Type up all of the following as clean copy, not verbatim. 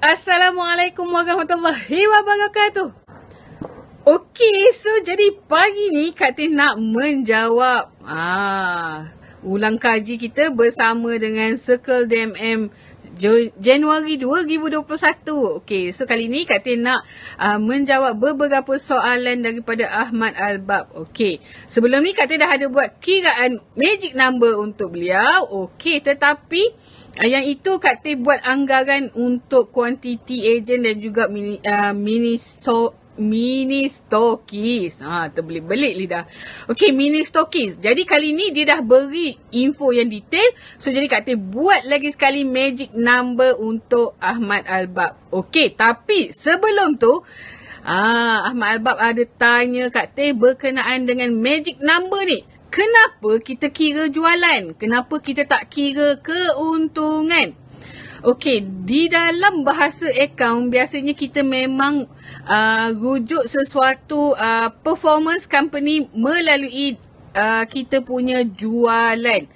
Assalamualaikum warahmatullahi wabarakatuh. Okey, so jadi pagi ni Kak Tin nak menjawab ulang kaji kita bersama dengan Circle DMM Januari 2021. Okey, so kali ni Kak Tin nak menjawab beberapa soalan daripada Ahmad Albab. Okey, sebelum ni Kak Tin dah ada buat kiraan magic number untuk beliau. Okey, tetapi yang itu Kak Tin buat anggaran untuk quantity agent dan juga mini stokis. Terbelit-belit lidah. Okey, mini stokis. Jadi kali ni dia dah beri info yang detail. So jadi Kak Tin buat lagi sekali magic number untuk Ahmad Albab. Okey, tapi sebelum tu Ahmad Albab ada tanya Kak Tin berkenaan dengan magic number ni. Kenapa kita kira jualan? Kenapa kita tak kira keuntungan? Okey, di dalam bahasa akaun biasanya kita memang rujuk sesuatu performance company melalui kita punya jualan.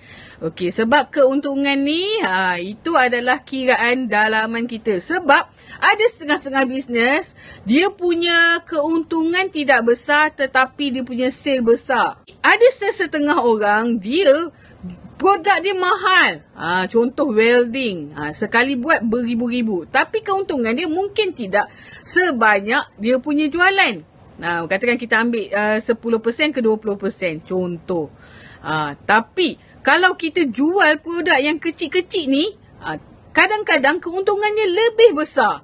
Okey, sebab keuntungan ni itu adalah kiraan dalaman kita. Sebab ada setengah-setengah bisnes dia punya keuntungan tidak besar tetapi dia punya sale besar. Ada setengah orang dia produk dia mahal. Contoh welding. Sekali buat beribu-ribu. Tapi keuntungan dia mungkin tidak sebanyak dia punya jualan. Katakan kita ambil 10% ke 20%. Contoh. Tapi kalau kita jual produk yang kecil-kecil ni, kadang-kadang keuntungannya lebih besar.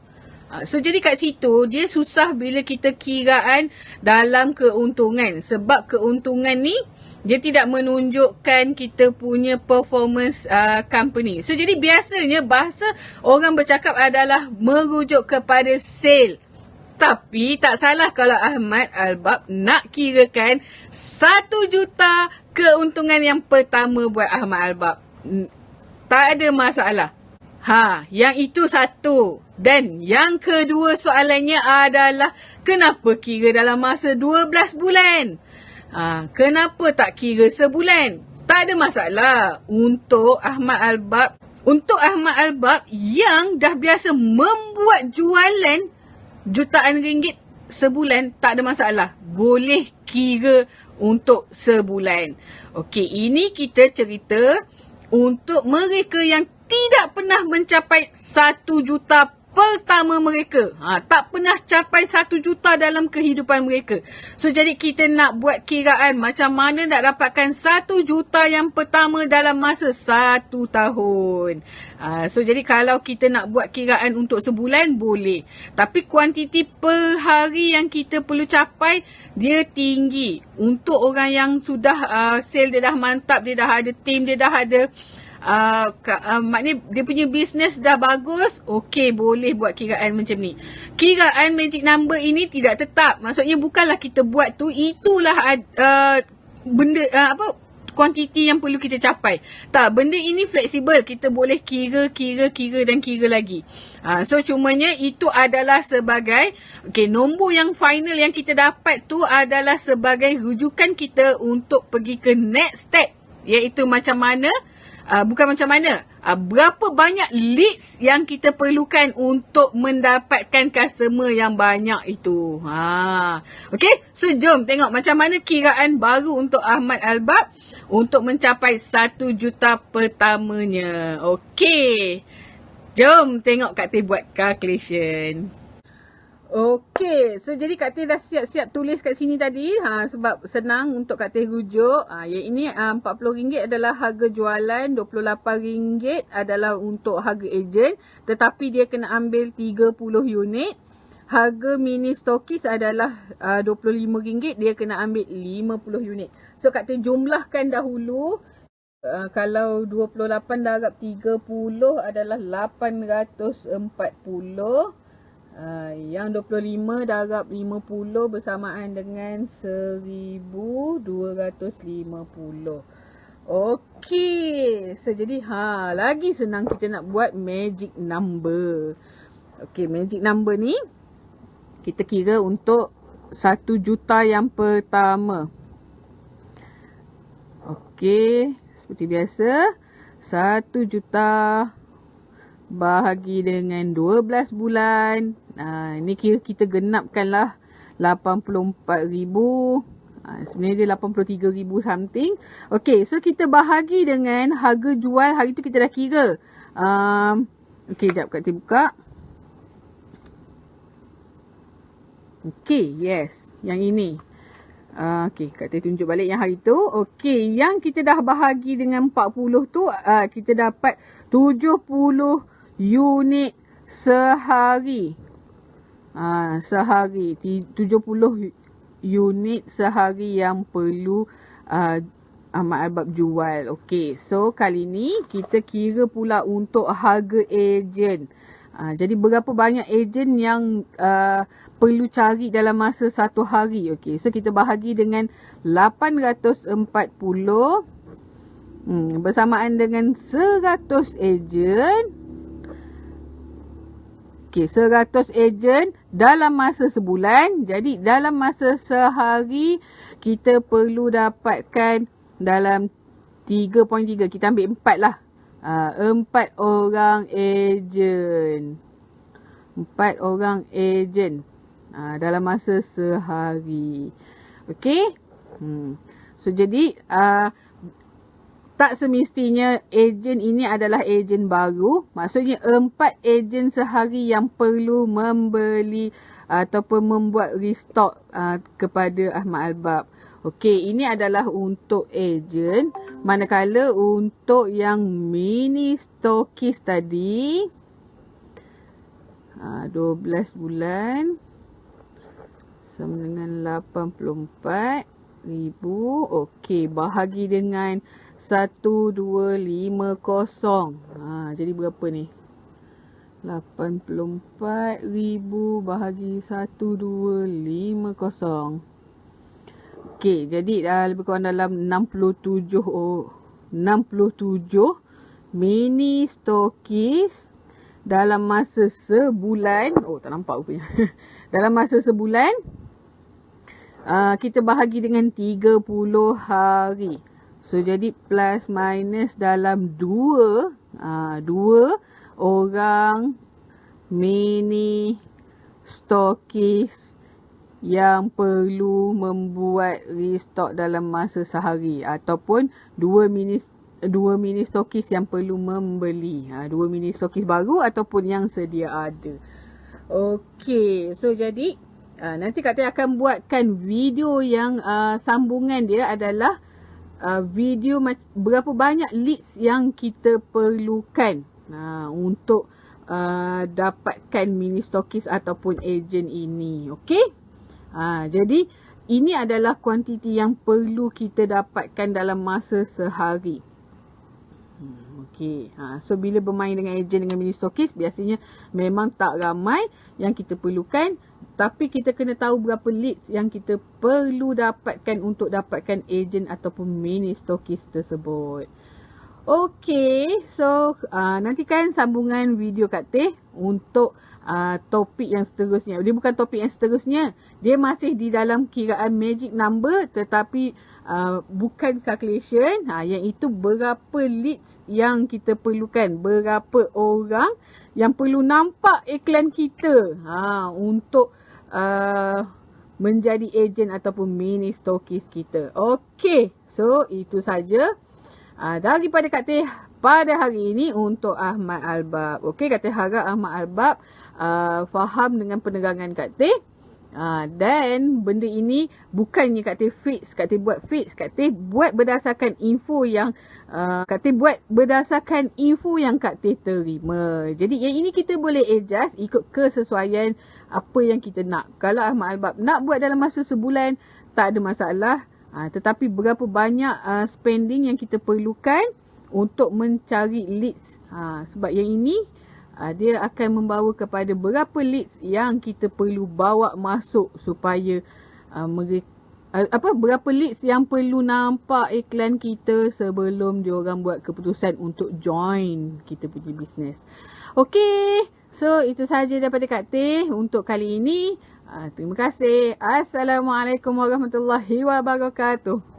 So jadi kat situ dia susah bila kita kiraan dalam keuntungan. Sebab keuntungan ni dia tidak menunjukkan kita punya performance company. So jadi biasanya bahasa orang bercakap adalah merujuk kepada sale. Tapi tak salah kalau Ahmad Albab nak kirakan 1 juta keuntungan yang pertama buat Ahmad Albab. Tak ada masalah. Yang itu satu. Dan yang kedua soalannya adalah kenapa kira dalam masa 12 bulan? Kenapa tak kira sebulan? Tak ada masalah untuk Ahmad Albab. Untuk Ahmad Albab yang dah biasa membuat jualan jutaan ringgit sebulan, tak ada masalah. Boleh kira untuk sebulan. Okey, ini kita cerita untuk mereka yang tidak pernah mencapai 1 juta pertama mereka. Tak pernah capai 1 juta dalam kehidupan mereka. So jadi kita nak buat kiraan macam mana nak dapatkan 1 juta yang pertama dalam masa 1 tahun. So jadi kalau kita nak buat kiraan untuk sebulan boleh. Tapi kuantiti per hari yang kita perlu capai dia tinggi. Untuk orang yang sudah sale dia dah mantap, dia dah ada team, dia dah ada maknanya dia punya bisnes dah bagus, okey boleh buat kiraan macam ni. Kiraan magic number ini tidak tetap. Maksudnya bukanlah kita buat tu itulah benda kuantiti yang perlu kita capai. Tak, benda ini fleksibel. Kita boleh kira dan kira lagi. So cumanya itu adalah sebagai nombor yang final yang kita dapat tu adalah sebagai rujukan kita untuk pergi ke next step, iaitu macam mana berapa banyak leads yang kita perlukan untuk mendapatkan customer yang banyak itu. Okey, so jom tengok macam mana kiraan baru untuk Ahmad Albab untuk mencapai 1 juta pertamanya. Okey, jom tengok Kak Tin buat calculation. Okey, so jadi Kak Tin dah siap-siap tulis kat sini tadi sebab senang untuk Kak Tin rujuk. Yang ini RM40 adalah harga jualan, RM28 adalah untuk harga ejen, tetapi dia kena ambil 30 unit. Harga mini stokis adalah RM25, dia kena ambil 50 unit. So Kak Tin jumlahkan dahulu. Kalau 28 darab 30 adalah 840. Yang 25 darab 50 bersamaan dengan 1250. Okey, so jadi lagi senang kita nak buat magic number. Okey, magic number ni kita kira untuk 1 juta yang pertama. Okey, seperti biasa 1 juta bahagi dengan 12 bulan. Ni kira kita genapkan lah 84,000. Sebenarnya dia 83,000 something. Okay, so kita bahagi dengan harga jual hari tu kita dah kira. Okay, sekejap Kak Teh buka. Okay, yes. Yang ini. Okay, Kak Teh tunjuk balik yang hari tu. Okay, yang kita dah bahagi dengan 40 tu, kita dapat 70 unit sehari. Sehari. 70 unit sehari yang perlu Ahmad Albab jual. Okay, so kali ni kita kira pula untuk harga ejen. Jadi berapa banyak ejen yang perlu cari dalam masa satu hari. Okay, so kita bahagi dengan 840 bersamaan dengan 100 ejen. Okay, 100 ejen dalam masa sebulan. Jadi dalam masa sehari kita perlu dapatkan dalam 3.3. Kita ambil 4 lah. 4 orang ejen. 4 orang ejen dalam masa sehari. Okay. So jadi tak semestinya ejen ini adalah ejen baru. Maksudnya 4 ejen sehari yang perlu membeli ataupun membuat restock kepada Ahmad Albab. Okey, ini adalah untuk ejen. Manakala untuk yang mini stokis tadi 12 bulan sama dengan 84,000. Okey, bahagi dengan 1250. Jadi berapa ni? 84,000 bahagi 1250. Okey, jadi lebih kurang dalam 67 mini stokis dalam masa sebulan. Oh, tak nampak rupanya. Dalam masa sebulan kita bahagi dengan 30 hari. So jadi plus minus dalam 2 orang mini stokis yang perlu membuat restock dalam masa sehari, ataupun 2 mini stokis yang perlu membeli. 2 mini stokis baru ataupun yang sedia ada. Okey, so jadi nanti Kak Teh akan buatkan video yang sambungan dia adalah video berapa banyak leads yang kita perlukan untuk dapatkan mini stokis ataupun ejen ini. Okey. Jadi ini adalah kuantiti yang perlu kita dapatkan dalam masa sehari. Okey. So bila bermain dengan ejen dengan mini stokis, biasanya memang tak ramai yang kita perlukan, tapi kita kena tahu berapa leads yang kita perlu dapatkan untuk dapatkan ejen ataupun mini stokis tersebut. Okey, so nantikan sambungan video Kak Teh untuk topik yang seterusnya. Dia bukan topik yang seterusnya, dia masih di dalam kiraan magic number, tetapi bukan calculation, iaitu berapa leads yang kita perlukan, berapa orang yang perlu nampak iklan kita untuk menjadi ejen ataupun mini stokis kita. Okey, so itu saja daripada Kak Teh pada hari ini untuk Ahmad Albab. Okey, Kak Teh harap Ahmad Albab faham dengan penerangan Kak Teh. Dan benda ini bukannya Kak Teh fix, Kak Teh buat fix, Kak Teh buat berdasarkan info yang Kak Teh terima. Jadi yang ini kita boleh adjust ikut kesesuaian apa yang kita nak. Kalau Ahmad Albab nak buat dalam masa sebulan, tak ada masalah. Tetapi berapa banyak spending yang kita perlukan untuk mencari leads. Sebab yang ini dia akan membawa kepada berapa leads yang kita perlu bawa masuk supaya berapa leads yang perlu nampak iklan kita sebelum diorang buat keputusan untuk join kita punya bisnes. Okey, so itu sahaja daripada Kak Teh untuk kali ini. Terima kasih. Assalamualaikum warahmatullahi wabarakatuh.